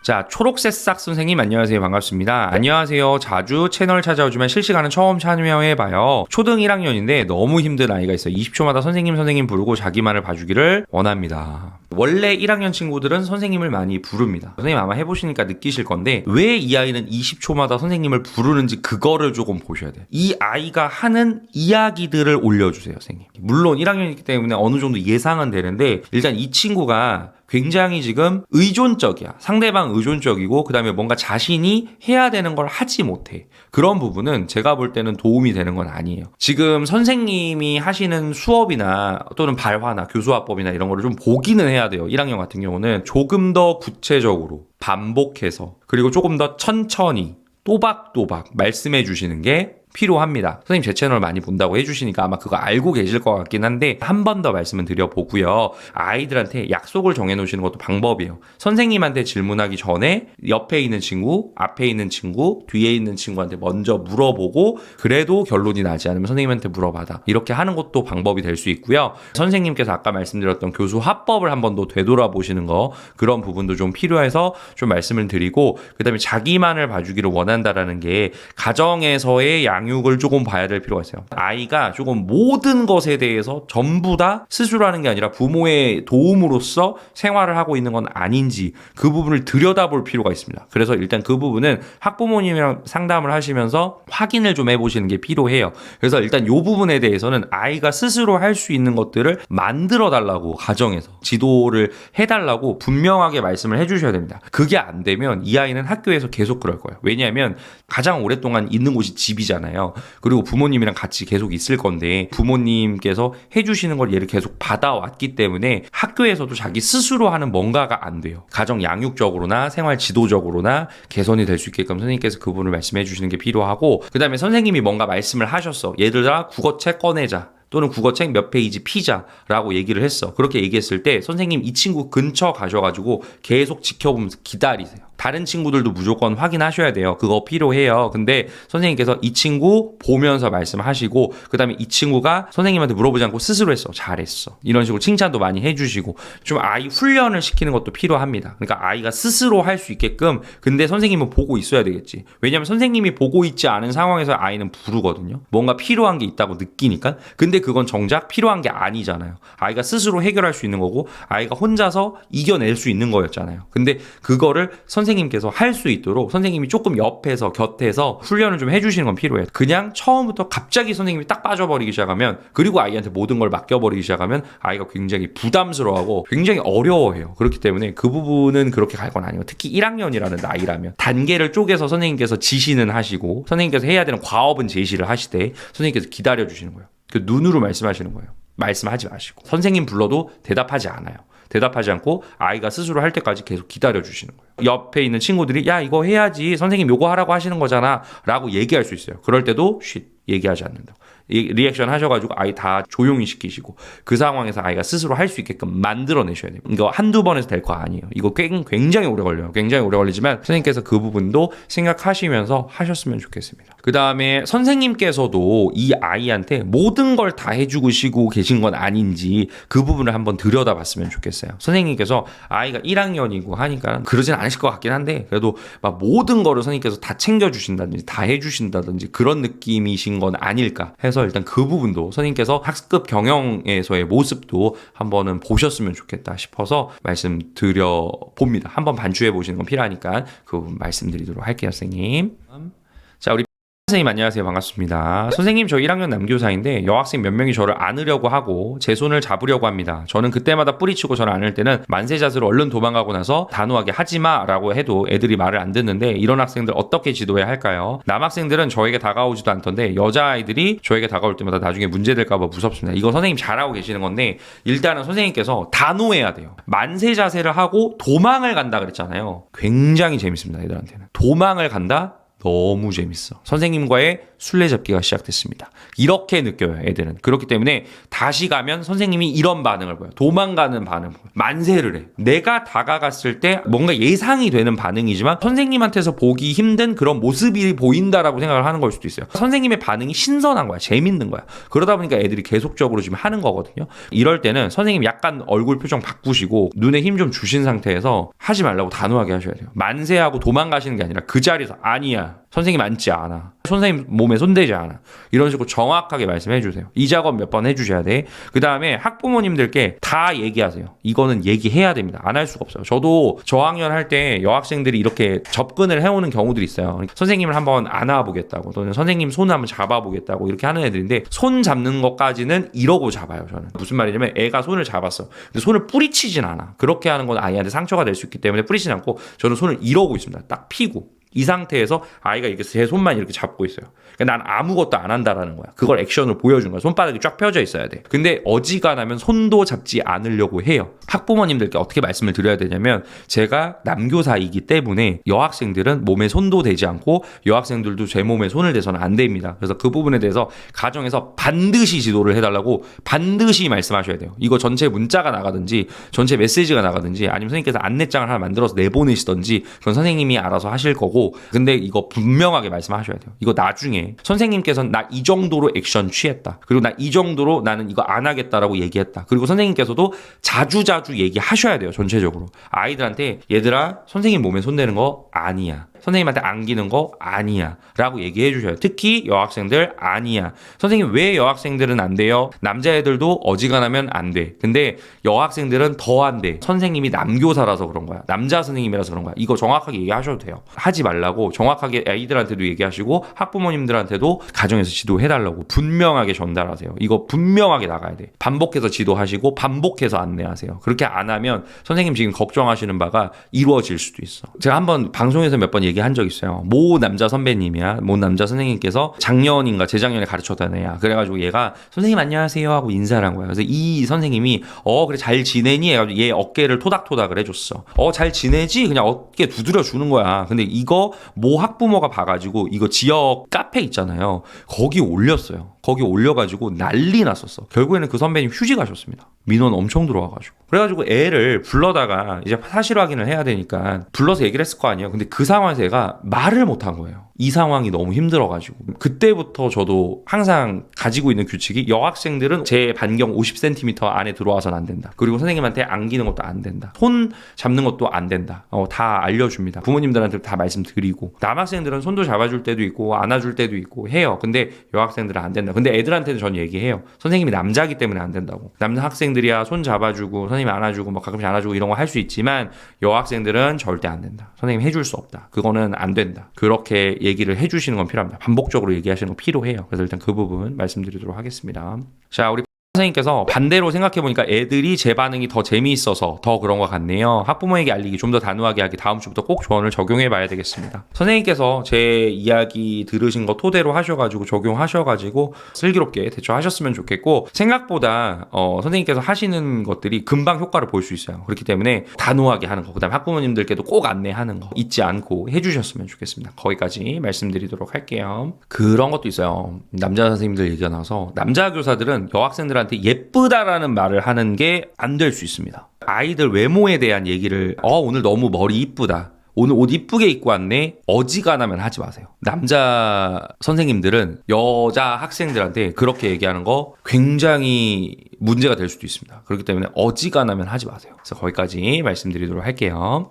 자, 초록새싹 선생님 안녕하세요. 반갑습니다. 안녕하세요. 자주 채널 찾아오지만 실시간은 처음 참여해봐요. 초등 1학년인데 너무 힘든 아이가 있어요. 20초마다 선생님 부르고 자기만을 봐주기를 원합니다. 원래 1학년 친구들은 선생님을 많이 부릅니다. 선생님 아마 해보시니까 느끼실 건데 왜 이 아이는 20초마다 선생님을 부르는지 그거를 조금 보셔야 돼요. 이 아이가 하는 이야기들을 올려주세요, 선생님. 물론 1학년이기 때문에 어느 정도 예상은 되는데 일단 이 친구가 굉장히 지금 의존적이야. 상대방 의존적이고 그 다음에 뭔가 자신이 해야 되는 걸 하지 못해. 그런 부분은 제가 볼 때는 도움이 되는 건 아니에요. 지금 선생님이 하시는 수업이나 또는 발화나 교수화법이나 이런 거를 좀 보기는 해야 돼요. 1학년 같은 경우는 조금 더 구체적으로 반복해서 그리고 조금 더 천천히 또박또박 말씀해 주시는 게 필요합니다. 선생님 제 채널 많이 본다고 해주시니까 아마 그거 알고 계실 것 같긴 한데 한 번 더 말씀을 드려보고요. 아이들한테 약속을 정해놓으시는 것도 방법이에요. 선생님한테 질문하기 전에 옆에 있는 친구, 앞에 있는 친구, 뒤에 있는 친구한테 먼저 물어보고 그래도 결론이 나지 않으면 선생님한테 물어봐라. 이렇게 하는 것도 방법이 될 수 있고요. 선생님께서 아까 말씀드렸던 교수 화법을 한 번 더 되돌아보시는 거 그런 부분도 좀 필요해서 좀 말씀을 드리고 그 다음에 자기만을 봐주기를 원한다라는 게 가정에서의 양육을 조금 봐야 될 필요가 있어요. 아이가 조금 모든 것에 대해서 전부 다 스스로 하는 게 아니라 부모의 도움으로써 생활을 하고 있는 건 아닌지 그 부분을 들여다볼 필요가 있습니다. 그래서 일단 그 부분은 학부모님이랑 상담을 하시면서 확인을 좀 해보시는 게 필요해요. 그래서 일단 이 부분에 대해서는 아이가 스스로 할 수 있는 것들을 만들어 달라고 가정에서 지도를 해달라고 분명하게 말씀을 해주셔야 됩니다. 그게 안 되면 이 아이는 학교에서 계속 그럴 거예요. 왜냐하면 가장 오랫동안 있는 곳이 집이잖아요. 그리고 부모님이랑 같이 계속 있을 건데 부모님께서 해주시는 걸 얘를 계속 받아왔기 때문에 학교에서도 자기 스스로 하는 뭔가가 안 돼요. 가정 양육적으로나 생활 지도적으로나 개선이 될 수 있게끔 선생님께서 그 부분을 말씀해 주시는 게 필요하고 그 다음에 선생님이 뭔가 말씀을 하셨어. 얘들아 국어책 꺼내자. 또는 국어책 몇 페이지 피자라고 얘기를 했어. 그렇게 얘기했을 때 선생님 이 친구 근처 가셔가지고 계속 지켜보면서 기다리세요. 다른 친구들도 무조건 확인하셔야 돼요. 그거 필요해요. 근데 선생님께서 이 친구 보면서 말씀하시고 그 다음에 이 친구가 선생님한테 물어보지 않고 스스로 했어. 잘했어. 이런 식으로 칭찬도 많이 해주시고 좀 아이 훈련을 시키는 것도 필요합니다. 그러니까 아이가 스스로 할 수 있게끔 근데 선생님은 보고 있어야 되겠지. 왜냐하면 선생님이 보고 있지 않은 상황에서 아이는 부르거든요. 뭔가 필요한 게 있다고 느끼니까. 근데 그건 정작 필요한 게 아니잖아요. 아이가 스스로 해결할 수 있는 거고 아이가 혼자서 이겨낼 수 있는 거였잖아요. 근데 그거를 선생님께서 할 수 있도록 선생님이 조금 옆에서 곁에서 훈련을 좀 해주시는 건 필요해요. 그냥 처음부터 갑자기 선생님이 딱 빠져버리기 시작하면 그리고 아이한테 모든 걸 맡겨버리기 시작하면 아이가 굉장히 부담스러워하고 굉장히 어려워해요. 그렇기 때문에 그 부분은 그렇게 갈 건 아니에요. 특히 1학년이라는 나이라면 단계를 쪼개서 선생님께서 지시는 하시고 선생님께서 해야 되는 과업은 제시를 하시되 선생님께서 기다려주시는 거예요. 그 눈으로 말씀하시는 거예요. 말씀하지 마시고 선생님 불러도 대답하지 않아요. 대답하지 않고 아이가 스스로 할 때까지 계속 기다려주시는 거예요. 옆에 있는 친구들이 야 이거 해야지 선생님 요거 하라고 하시는 거잖아 라고 얘기할 수 있어요. 그럴 때도 쉿 얘기하지 않는다. 리액션 하셔가지고 아이 다 조용히 시키시고 그 상황에서 아이가 스스로 할 수 있게끔 만들어내셔야 돼요. 이거 한두 번에서 될 거 아니에요. 이거 굉장히 오래 걸려요. 굉장히 오래 걸리지만 선생님께서 그 부분도 생각하시면서 하셨으면 좋겠습니다. 그 다음에 선생님께서도 이 아이한테 모든 걸 다 해주시고 계신 건 아닌지 그 부분을 한번 들여다봤으면 좋겠어요. 선생님께서 아이가 1학년이고 하니까 그러진 않으실 것 같긴 한데 그래도 막 모든 거를 선생님께서 다 챙겨주신다든지 다 해주신다든지 그런 느낌이신 건 아닐까 해서 일단 그 부분도 선생님께서 학급 경영에서의 모습도 한번은 보셨으면 좋겠다 싶어서 말씀드려 봅니다. 한번 반추해 보시는 건 필요하니까 그 부분 말씀드리도록 할게요, 선생님. 자, 우리 선생님 안녕하세요. 반갑습니다. 선생님 저 1학년 남교사인데 여학생 몇 명이 저를 안으려고 하고 제 손을 잡으려고 합니다. 저는 그때마다 뿌리치고 저를 안을 때는 만세 자세로 얼른 도망가고 나서 단호하게 하지마 라고 해도 애들이 말을 안 듣는데 이런 학생들 어떻게 지도해야 할까요? 남학생들은 저에게 다가오지도 않던데 여자아이들이 저에게 다가올 때마다 나중에 문제될까봐 무섭습니다. 이거 선생님 잘하고 계시는 건데 일단은 선생님께서 단호해야 돼요. 만세 자세를 하고 도망을 간다 그랬잖아요. 굉장히 재밌습니다. 애들한테는. 도망을 간다? 너무 재밌어. 선생님과의 술래잡기가 시작됐습니다. 이렇게 느껴요, 애들은. 그렇기 때문에 다시 가면 선생님이 이런 반응을 보여요. 도망가는 반응을 보여요. 만세를 해. 내가 다가갔을 때 뭔가 예상이 되는 반응이지만 선생님한테서 보기 힘든 그런 모습이 보인다라고 생각을 하는 걸 수도 있어요. 선생님의 반응이 신선한 거야. 재밌는 거야. 그러다 보니까 애들이 계속적으로 지금 하는 거거든요. 이럴 때는 선생님 약간 얼굴 표정 바꾸시고 눈에 힘 좀 주신 상태에서 하지 말라고 단호하게 하셔야 돼요. 만세하고 도망가시는 게 아니라 그 자리에서 아니야. 선생님 앉지 않아. 선생님 몸에 손대지 않아. 이런 식으로 정확하게 말씀해 주세요. 이 작업 몇 번 해주셔야 돼. 그 다음에 학부모님들께 다 얘기하세요. 이거는 얘기해야 됩니다. 안 할 수가 없어요. 저도 저학년 할 때 여학생들이 이렇게 접근을 해오는 경우들이 있어요. 선생님을 한번 안아보겠다고 또는 선생님 손을 한번 잡아보겠다고 이렇게 하는 애들인데 손 잡는 것까지는 이러고 잡아요. 저는. 무슨 말이냐면 애가 손을 잡았어. 근데 손을 뿌리치진 않아. 그렇게 하는 건 아이한테 상처가 될 수 있기 때문에 뿌리치진 않고 저는 손을 이러고 있습니다. 딱 피고. 이 상태에서 아이가 이렇게 제 손만 이렇게 잡고 있어요. 그러니까 난 아무것도 안 한다라는 거야. 그걸 액션을 보여준 거야. 손바닥이 쫙 펴져 있어야 돼. 근데 어지간하면 손도 잡지 않으려고 해요. 학부모님들께 어떻게 말씀을 드려야 되냐면 제가 남교사이기 때문에 여학생들은 몸에 손도 대지 않고 여학생들도 제 몸에 손을 대서는 안 됩니다. 그래서 그 부분에 대해서 가정에서 반드시 지도를 해달라고 반드시 말씀하셔야 돼요. 이거 전체 문자가 나가든지 전체 메시지가 나가든지 아니면 선생님께서 안내장을 하나 만들어서 내보내시든지 그건 선생님이 알아서 하실 거고 근데 이거 분명하게 말씀하셔야 돼요. 이거 나중에 선생님께서는 나 이 정도로 액션 취했다. 그리고 나 이 정도로 나는 이거 안 하겠다라고 얘기했다. 그리고 선생님께서도 자주자주 얘기하셔야 돼요. 전체적으로. 아이들한테 얘들아 선생님 몸에 손대는 거 아니야. 선생님한테 안기는 거 아니야 라고 얘기해 주셔요. 특히 여학생들 아니야. 선생님 왜 여학생들은 안 돼요? 남자애들도 어지간하면 안 돼. 근데 여학생들은 더 안 돼. 선생님이 남교사라서 그런 거야. 남자 선생님이라서 그런 거야. 이거 정확하게 얘기하셔도 돼요. 하지 말라고 정확하게 아이들한테도 얘기하시고 학부모님들한테도 가정에서 지도해달라고 분명하게 전달하세요. 이거 분명하게 나가야 돼. 반복해서 지도하시고 반복해서 안내하세요. 그렇게 안 하면 선생님 지금 걱정하시는 바가 이루어질 수도 있어. 제가 한번 방송에서 몇 번 얘기한 적 있어요. 모 남자 선배님이야. 모 남자 선생님께서 작년인가 재작년에 가르쳤던 애야. 그래가지고 얘가 선생님 안녕하세요 하고 인사를 한 거야. 그래서 이 선생님이 그래 잘 지내니? 해가지고 얘 어깨를 토닥토닥을 해줬어. 잘 지내지? 그냥 어깨 두드려 주는 거야. 근데 이거 모 학부모가 봐가지고 이거 지역 카페 있잖아요. 거기 올렸어요. 거기 올려가지고 난리 났었어. 결국에는 그 선배님 휴직 하셨습니다. 민원 엄청 들어와가지고. 그래가지고 애를 불러다가 이제 사실 확인을 해야 되니까 불러서 얘기를 했을 거 아니에요. 근데 그 상황에서 애가 말을 못한 거예요. 이 상황이 너무 힘들어가지고. 그때부터 저도 항상 가지고 있는 규칙이 여학생들은 제 반경 50cm 안에 들어와서는 안 된다. 그리고 선생님한테 안기는 것도 안 된다. 손 잡는 것도 안 된다. 다 알려줍니다. 부모님들한테 다 말씀드리고. 남학생들은 손도 잡아줄 때도 있고 안아줄 때도 있고 해요. 근데 여학생들은 안 된다. 근데 애들한테는 전 얘기해요. 선생님이 남자기 때문에 안 된다고. 남자 학생들이야 손 잡아주고 선생님이 안아주고 뭐 가끔씩 안아주고 이런 거 할 수 있지만 여학생들은 절대 안 된다. 선생님 해줄 수 없다. 그거는 안 된다. 그렇게 얘기를 해주시는 건 필요합니다. 반복적으로 얘기하시는 건 필요해요. 그래서 일단 그 부분 말씀드리도록 하겠습니다. 자, 우리 선생님께서 반대로 생각해보니까 애들이 제 반응이 더 재미있어서 더 그런 것 같네요. 학부모에게 알리기 좀 더 단호하게 하기 다음 주부터 꼭 조언을 적용해봐야 되겠습니다. 선생님께서 제 이야기 들으신 거 토대로 하셔가지고 적용하셔가지고 슬기롭게 대처하셨으면 좋겠고 생각보다 선생님께서 하시는 것들이 금방 효과를 볼 수 있어요. 그렇기 때문에 단호하게 하는 거 그다음에 학부모님들께도 꼭 안내하는 거 잊지 않고 해주셨으면 좋겠습니다. 거기까지 말씀드리도록 할게요. 그런 것도 있어요. 남자 선생님들 얘기가 나와서 남자 교사들은 여학생들한테 예쁘다라는 말을 하는 게 안 될 수 있습니다. 아이들 외모에 대한 얘기를 오늘 너무 머리 이쁘다. 오늘 옷 이쁘게 입고 왔네. 어지간하면 하지 마세요. 남자 선생님들은 여자 학생들한테 그렇게 얘기하는 거 굉장히 문제가 될 수도 있습니다. 그렇기 때문에 어지간하면 하지 마세요. 그래서 거기까지 말씀드리도록 할게요.